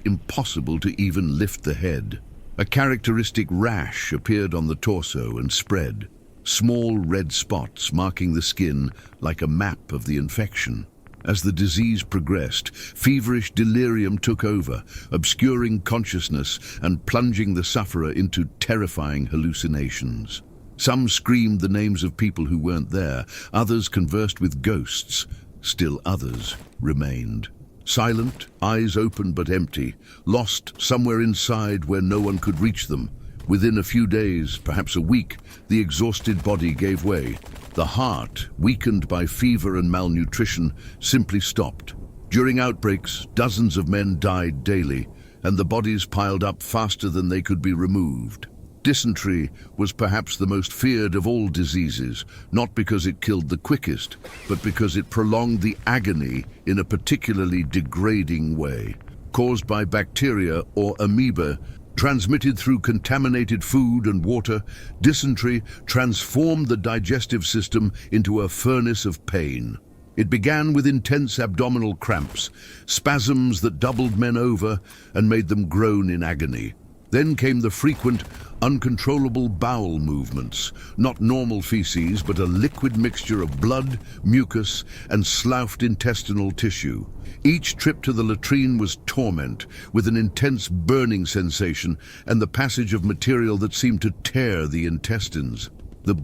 impossible to even lift the head. A characteristic rash appeared on the torso and spread, small red spots marking the skin like a map of the infection. As the disease progressed, feverish delirium took over, obscuring consciousness and plunging the sufferer into terrifying hallucinations. Some screamed the names of people who weren't there, others conversed with ghosts, still others remained. Silent, eyes open but empty, lost somewhere inside where no one could reach them. Within a few days, perhaps a week, the exhausted body gave way. The heart, weakened by fever and malnutrition, simply stopped. During outbreaks, dozens of men died daily, and the bodies piled up faster than they could be removed. Dysentery was perhaps the most feared of all diseases, not because it killed the quickest, but because it prolonged the agony in a particularly degrading way. Caused by bacteria or amoeba, transmitted through contaminated food and water, dysentery transformed the digestive system into a furnace of pain. It began with intense abdominal cramps, spasms that doubled men over and made them groan in agony. Then came the frequent, uncontrollable bowel movements, not normal feces, but a liquid mixture of blood, mucus, and sloughed intestinal tissue. Each trip to the latrine was torment, with an intense burning sensation and the passage of material that seemed to tear the intestines. The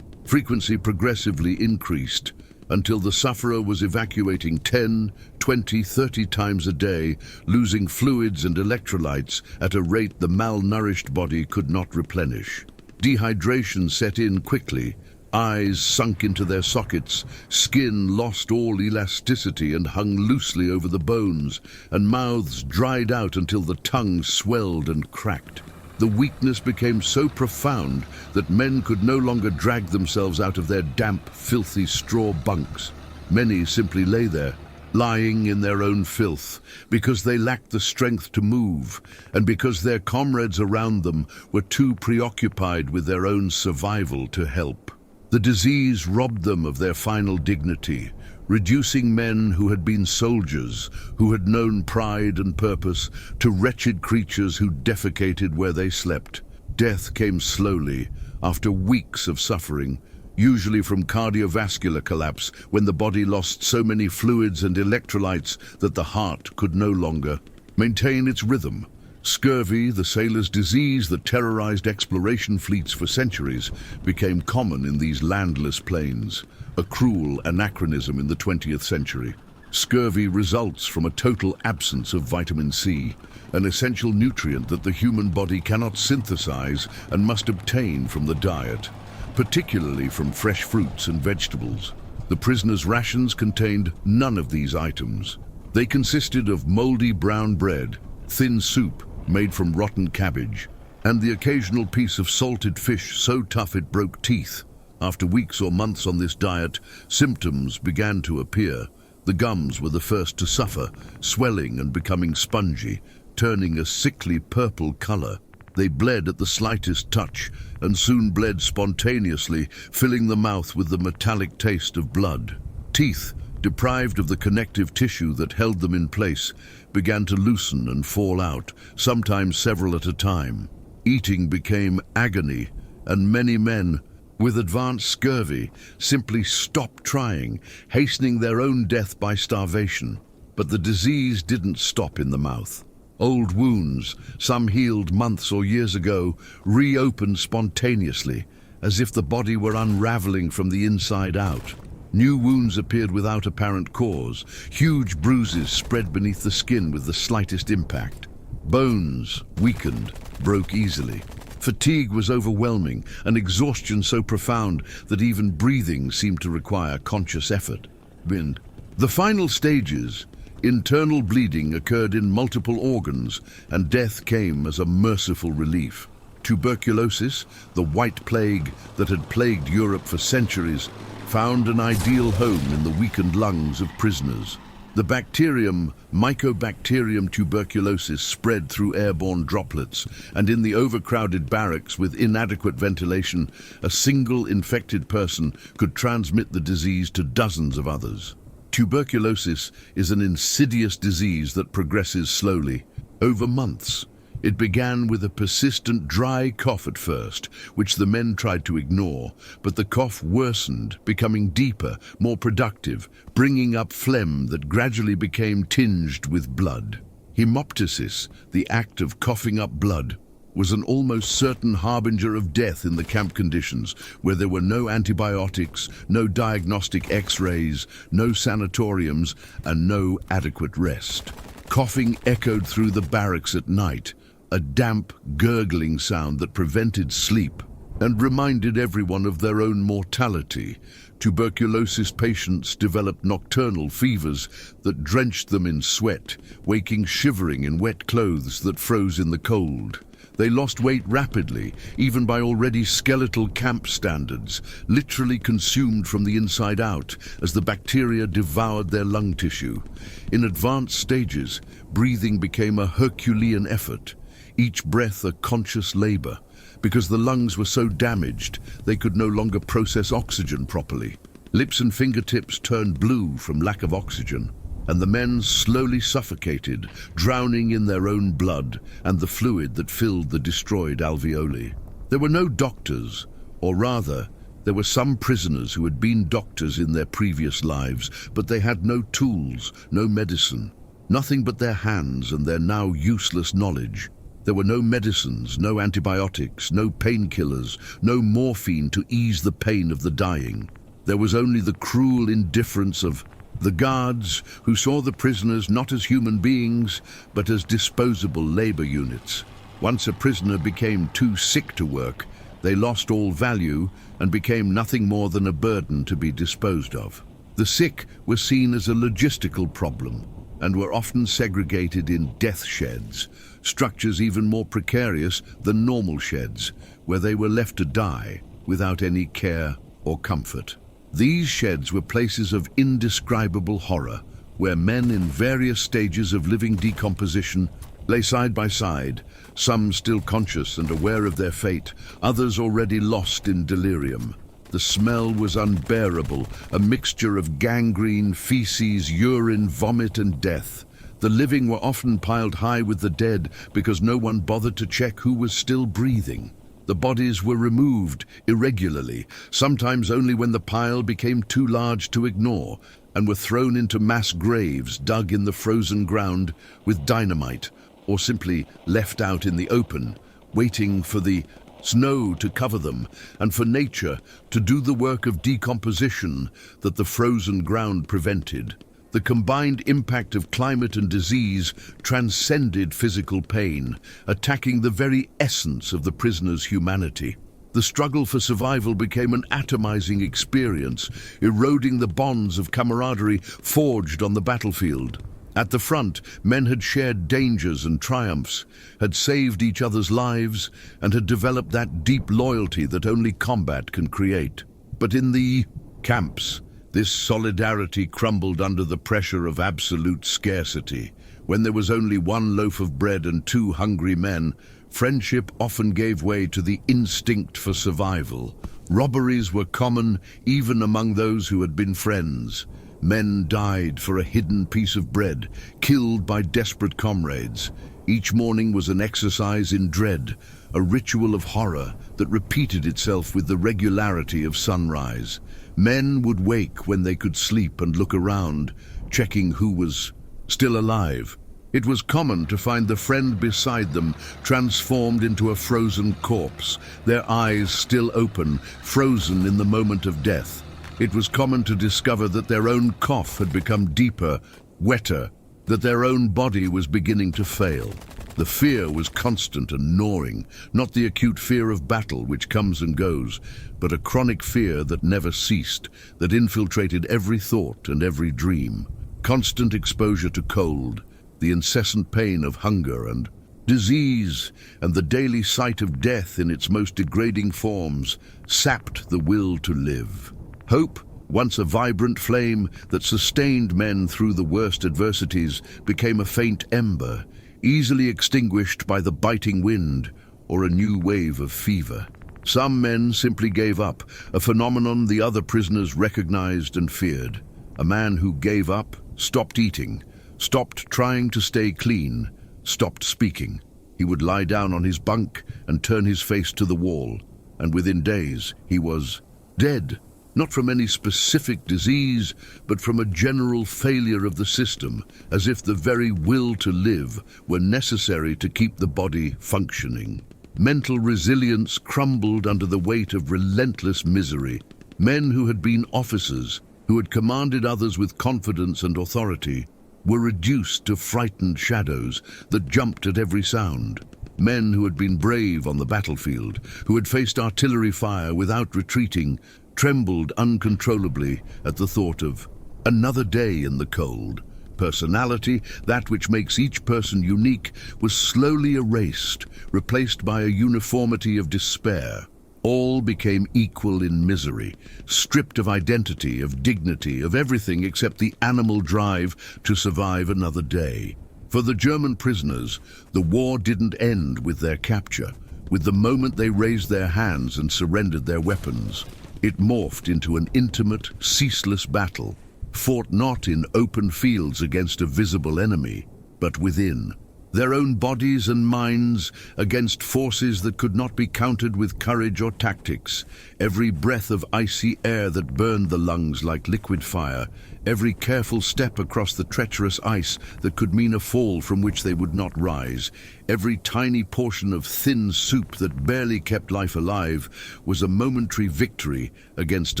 frequency progressively increased, until the sufferer was evacuating 10, 20, 30 times a day, losing fluids and electrolytes at a rate the malnourished body could not replenish. Dehydration set in quickly. Eyes sunk into their sockets, skin lost all elasticity and hung loosely over the bones, and mouths dried out until the tongue swelled and cracked. The weakness became so profound that men could no longer drag themselves out of their damp, filthy straw bunks. Many simply lay there, lying in their own filth, because they lacked the strength to move, and because their comrades around them were too preoccupied with their own survival to help. The disease robbed them of their final dignity, reducing men who had been soldiers, who had known pride and purpose, to wretched creatures who defecated where they slept. Death came slowly, after weeks of suffering, usually from cardiovascular collapse, when the body lost so many fluids and electrolytes that the heart could no longer maintain its rhythm. Scurvy, the sailor's disease that terrorized exploration fleets for centuries, became common in these landless plains, a cruel anachronism in the 20th century. Scurvy results from a total absence of vitamin C, an essential nutrient that the human body cannot synthesize and must obtain from the diet, particularly from fresh fruits and vegetables. The prisoners' rations contained none of these items. They consisted of moldy brown bread, thin soup made from rotten cabbage, and the occasional piece of salted fish so tough it broke teeth. After weeks or months on this diet, symptoms began to appear. The gums were the first to suffer, swelling and becoming spongy, turning a sickly purple color. They bled at the slightest touch, and soon bled spontaneously, filling the mouth with the metallic taste of blood. Teeth, deprived of the connective tissue that held them in place, began to loosen and fall out, sometimes several at a time. Eating became agony, and many men with advanced scurvy simply stopped trying, hastening their own death by starvation. But the disease didn't stop in the mouth. Old wounds, some healed months or years ago, reopened spontaneously, as if the body were unraveling from the inside out. New wounds appeared without apparent cause. Huge bruises spread beneath the skin with the slightest impact. Bones, weakened, broke easily. Fatigue was overwhelming, and exhaustion so profound that even breathing seemed to require conscious effort. The final stages, internal bleeding, occurred in multiple organs, and death came as a merciful relief. Tuberculosis, the white plague that had plagued Europe for centuries, found an ideal home in the weakened lungs of prisoners. The bacterium, Mycobacterium tuberculosis, spread through airborne droplets, and in the overcrowded barracks with inadequate ventilation, a single infected person could transmit the disease to dozens of others. Tuberculosis is an insidious disease that progresses slowly, over months. It began with a persistent dry cough at first, which the men tried to ignore, but the cough worsened, becoming deeper, more productive, bringing up phlegm that gradually became tinged with blood. Hemoptysis, the act of coughing up blood, was an almost certain harbinger of death in the camp conditions, where there were no antibiotics, no diagnostic X-rays, no sanatoriums, and no adequate rest. Coughing echoed through the barracks at night, a damp, gurgling sound that prevented sleep and reminded everyone of their own mortality. Tuberculosis patients developed nocturnal fevers that drenched them in sweat, waking shivering in wet clothes that froze in the cold. They lost weight rapidly, even by already skeletal camp standards, literally consumed from the inside out as the bacteria devoured their lung tissue. In advanced stages, breathing became a Herculean effort, each breath a conscious labor. Because the lungs were so damaged, they could no longer process oxygen properly. Lips and fingertips turned blue from lack of oxygen, and the men slowly suffocated, drowning in their own blood and the fluid that filled the destroyed alveoli. There were no doctors, or rather, there were some prisoners who had been doctors in their previous lives, but they had no tools, no medicine, nothing but their hands and their now useless knowledge. There were no medicines, no antibiotics, no painkillers, no morphine to ease the pain of the dying. There was only the cruel indifference of the guards, who saw the prisoners not as human beings, but as disposable labor units. Once a prisoner became too sick to work, they lost all value and became nothing more than a burden to be disposed of. The sick were seen as a logistical problem. and were often segregated in death sheds, structures even more precarious than normal sheds, where they were left to die without any care or comfort. These sheds were places of indescribable horror, where men in various stages of living decomposition lay side by side, some still conscious and aware of their fate, others already lost in delirium. The smell was unbearable, a mixture of gangrene, feces, urine, vomit, and death. The living were often piled high with the dead because no one bothered to check who was still breathing. The bodies were removed irregularly, sometimes only when the pile became too large to ignore, and were thrown into mass graves dug in the frozen ground with dynamite, or simply left out in the open, waiting for the snow to cover them and for nature to do the work of decomposition that the frozen ground prevented. The combined impact of climate and disease transcended physical pain, attacking the very essence of the prisoners' humanity. The struggle for survival became an atomizing experience, eroding the bonds of camaraderie forged on the battlefield. At the front, men had shared dangers and triumphs, had saved each other's lives, and had developed that deep loyalty that only combat can create. But in the camps, this solidarity crumbled under the pressure of absolute scarcity. When there was only one loaf of bread and two hungry men, friendship often gave way to the instinct for survival. Robberies were common even among those who had been friends. Men died for a hidden piece of bread, killed by desperate comrades. Each morning was an exercise in dread, a ritual of horror that repeated itself with the regularity of sunrise. Men would wake when they could sleep and look around, checking who was still alive. It was common to find the friend beside them transformed into a frozen corpse, their eyes still open, frozen in the moment of death. It was common to discover that their own cough had become deeper, wetter, that their own body was beginning to fail. The fear was constant and gnawing, not the acute fear of battle which comes and goes, but a chronic fear that never ceased, that infiltrated every thought and every dream. Constant exposure to cold, the incessant pain of hunger and disease, and the daily sight of death in its most degrading forms, sapped the will to live. Hope, once a vibrant flame that sustained men through the worst adversities, became a faint ember, easily extinguished by the biting wind or a new wave of fever. Some men simply gave up, a phenomenon the other prisoners recognized and feared. A man who gave up stopped eating, stopped trying to stay clean, stopped speaking. He would lie down on his bunk and turn his face to the wall, and within days he was dead. Not from any specific disease, but from a general failure of the system, as if the very will to live were necessary to keep the body functioning. Mental resilience crumbled under the weight of relentless misery. Men who had been officers, who had commanded others with confidence and authority, were reduced to frightened shadows that jumped at every sound. Men who had been brave on the battlefield, who had faced artillery fire without retreating, trembled uncontrollably at the thought of another day in the cold. Personality, that which makes each person unique, was slowly erased, replaced by a uniformity of despair. All became equal in misery, stripped of identity, of dignity, of everything except the animal drive to survive another day. For the German prisoners, the war didn't end with their capture, with the moment they raised their hands and surrendered their weapons. It morphed into an intimate, ceaseless battle, fought not in open fields against a visible enemy, but within. Their own bodies and minds against forces that could not be countered with courage or tactics. Every breath of icy air that burned the lungs like liquid fire, every careful step across the treacherous ice that could mean a fall from which they would not rise, every tiny portion of thin soup that barely kept life alive, was a momentary victory against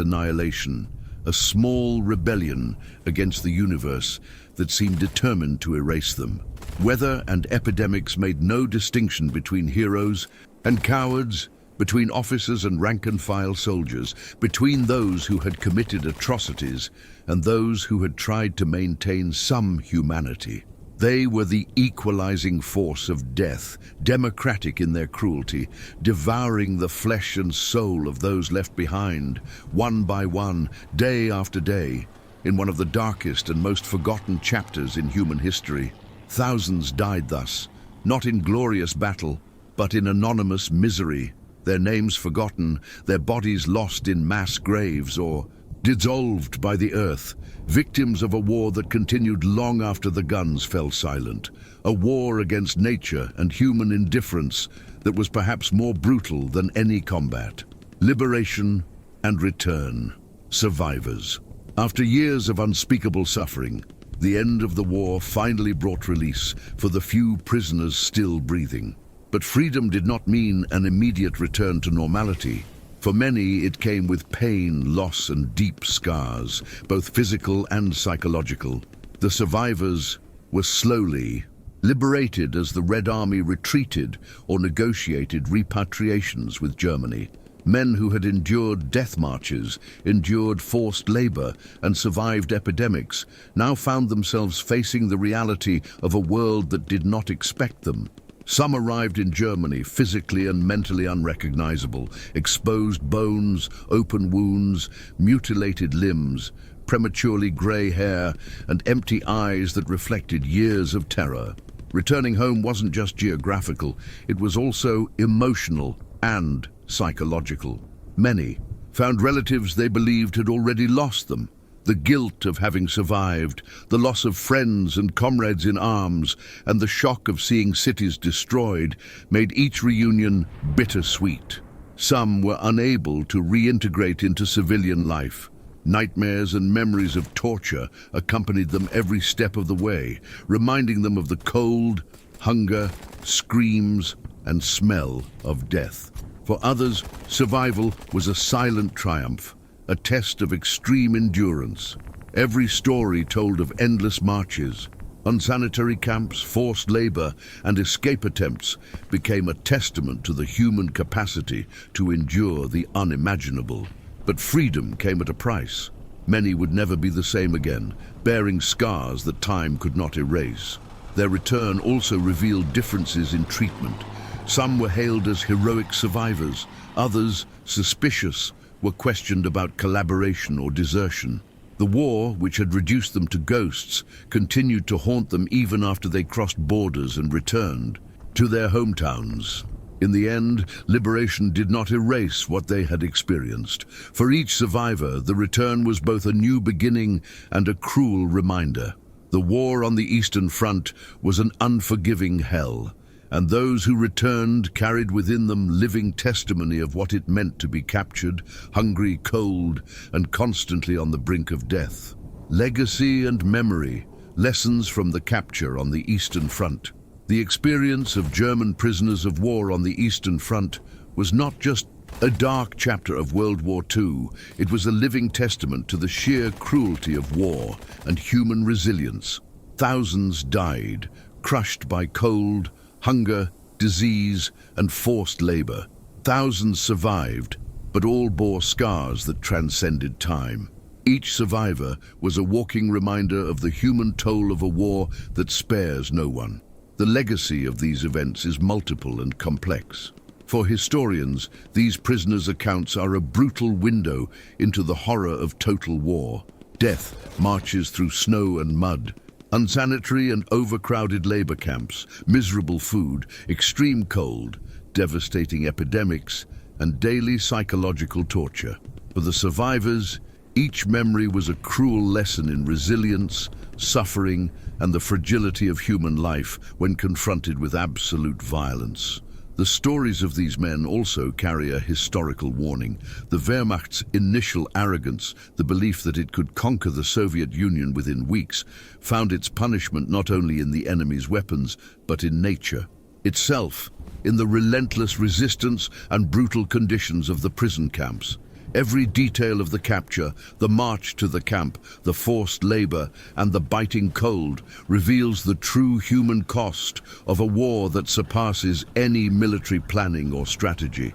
annihilation, a small rebellion against the universe that seemed determined to erase them. Weather and epidemics made no distinction between heroes and cowards, between officers and rank-and-file soldiers, between those who had committed atrocities and those who had tried to maintain some humanity. They were the equalizing force of death, democratic in their cruelty, devouring the flesh and soul of those left behind, one by one, day after day, in one of the darkest and most forgotten chapters in human history. Thousands died thus, not in glorious battle, but in anonymous misery, their names forgotten, their bodies lost in mass graves or dissolved by the earth, victims of a war that continued long after the guns fell silent, a war against nature and human indifference that was perhaps more brutal than any combat. Liberation and return. Survivors. After years of unspeakable suffering, the end of the war finally brought release for the few prisoners still breathing. But freedom did not mean an immediate return to normality. For many, it came with pain, loss, and deep scars, both physical and psychological. The survivors were slowly liberated as the Red Army retreated or negotiated repatriations with Germany. Men who had endured death marches, endured forced labor, and survived epidemics, now found themselves facing the reality of a world that did not expect them. Some arrived in Germany physically and mentally unrecognizable, exposed bones, open wounds, mutilated limbs, prematurely gray hair, and empty eyes that reflected years of terror. Returning home wasn't just geographical, it was also emotional and psychological. Many found relatives they believed had already lost them. The guilt of having survived, the loss of friends and comrades in arms, and the shock of seeing cities destroyed made each reunion bittersweet. Some were unable to reintegrate into civilian life. Nightmares and memories of torture accompanied them every step of the way, reminding them of the cold, hunger, screams, and smell of death. For others, survival was a silent triumph, a test of extreme endurance. Every story told of endless marches, unsanitary camps, forced labor, and escape attempts became a testament to the human capacity to endure the unimaginable. But freedom came at a price. Many would never be the same again, bearing scars that time could not erase. Their return also revealed differences in treatment. Some were hailed as heroic survivors, others, suspicious, were questioned about collaboration or desertion. The war, which had reduced them to ghosts, continued to haunt them even after they crossed borders and returned to their hometowns. In the end, liberation did not erase what they had experienced. For each survivor, the return was both a new beginning and a cruel reminder. The war on the Eastern Front was an unforgiving hell, and those who returned carried within them living testimony of what it meant to be captured, hungry, cold, and constantly on the brink of death. Legacy and memory, lessons from the capture on the Eastern Front. The experience of German prisoners of war on the Eastern Front was not just a dark chapter of World War II, it was a living testament to the sheer cruelty of war and human resilience. Thousands died, crushed by cold, hunger, disease, and forced labor. Thousands survived, but all bore scars that transcended time. Each survivor was a walking reminder of the human toll of a war that spares no one. The legacy of these events is multiple and complex. For historians, these prisoners' accounts are a brutal window into the horror of total war. Death marches through snow and mud, unsanitary and overcrowded labor camps, miserable food, extreme cold, devastating epidemics, and daily psychological torture. For the survivors, each memory was a cruel lesson in resilience, suffering, and the fragility of human life when confronted with absolute violence. The stories of these men also carry a historical warning. The Wehrmacht's initial arrogance, the belief that it could conquer the Soviet Union within weeks, found its punishment not only in the enemy's weapons, but in nature itself, in the relentless resistance and brutal conditions of the prison camps. Every detail of the capture, the march to the camp, the forced labor, and the biting cold reveals the true human cost of a war that surpasses any military planning or strategy.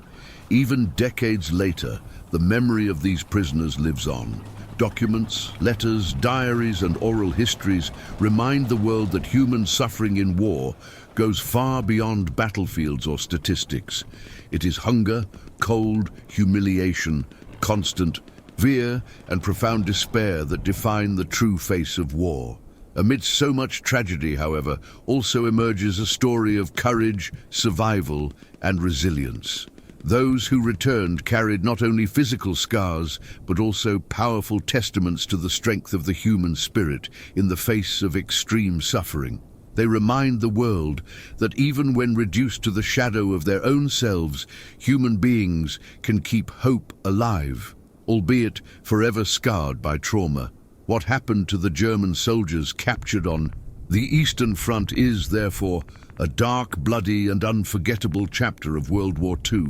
Even decades later, the memory of these prisoners lives on. Documents, letters, diaries, and oral histories remind the world that human suffering in war goes far beyond battlefields or statistics. It is hunger, cold, humiliation, constant fear, and profound despair that define the true face of war. Amidst so much tragedy, however, also emerges a story of courage, survival, and resilience. Those who returned carried not only physical scars, but also powerful testaments to the strength of the human spirit in the face of extreme suffering. They remind the world that even when reduced to the shadow of their own selves, human beings can keep hope alive, albeit forever scarred by trauma. What happened to the German soldiers captured on the Eastern Front is, therefore, a dark, bloody, and unforgettable chapter of World War II.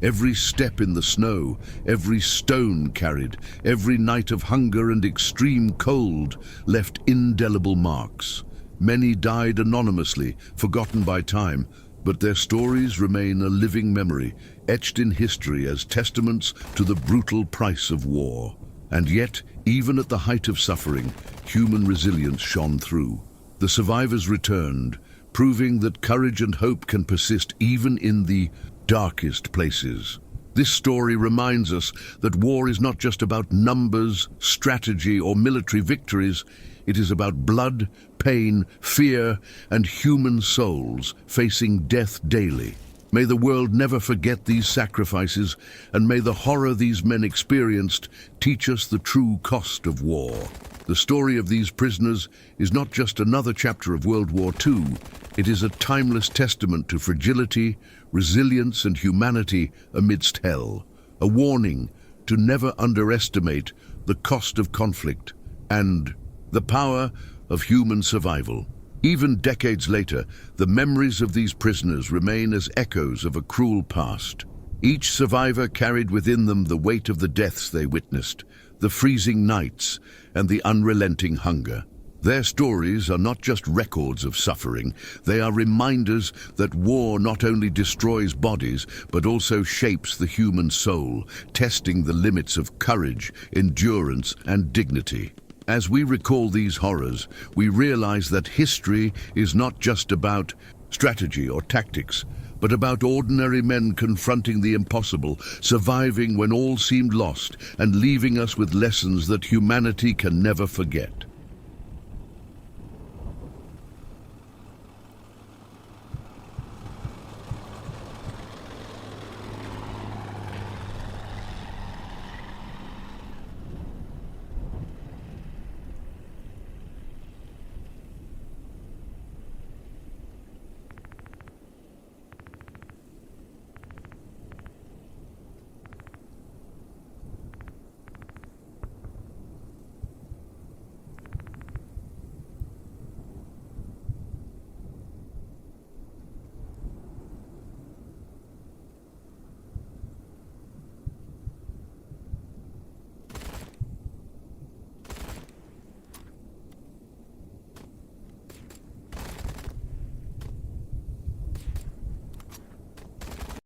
Every step in the snow, every stone carried, every night of hunger and extreme cold left indelible marks. Many died anonymously, forgotten by time, but their stories remain a living memory, etched in history as testaments to the brutal price of war. And yet, even at the height of suffering, human resilience shone through. The survivors returned, proving that courage and hope can persist even in the darkest places. This story reminds us that war is not just about numbers, strategy, or military victories. It is about blood, pain, fear, and human souls facing death daily. May the world never forget these sacrifices, and may the horror these men experienced teach us the true cost of war. The story of these prisoners is not just another chapter of World War II. It is a timeless testament to fragility, resilience, and humanity amidst hell. A warning to never underestimate the cost of conflict and the power of human survival. Even decades later, the memories of these prisoners remain as echoes of a cruel past. Each survivor carried within them the weight of the deaths they witnessed, the freezing nights, and the unrelenting hunger. Their stories are not just records of suffering, they are reminders that war not only destroys bodies, but also shapes the human soul, testing the limits of courage, endurance, and dignity. As we recall these horrors, we realize that history is not just about strategy or tactics, but about ordinary men confronting the impossible, surviving when all seemed lost, and leaving us with lessons that humanity can never forget.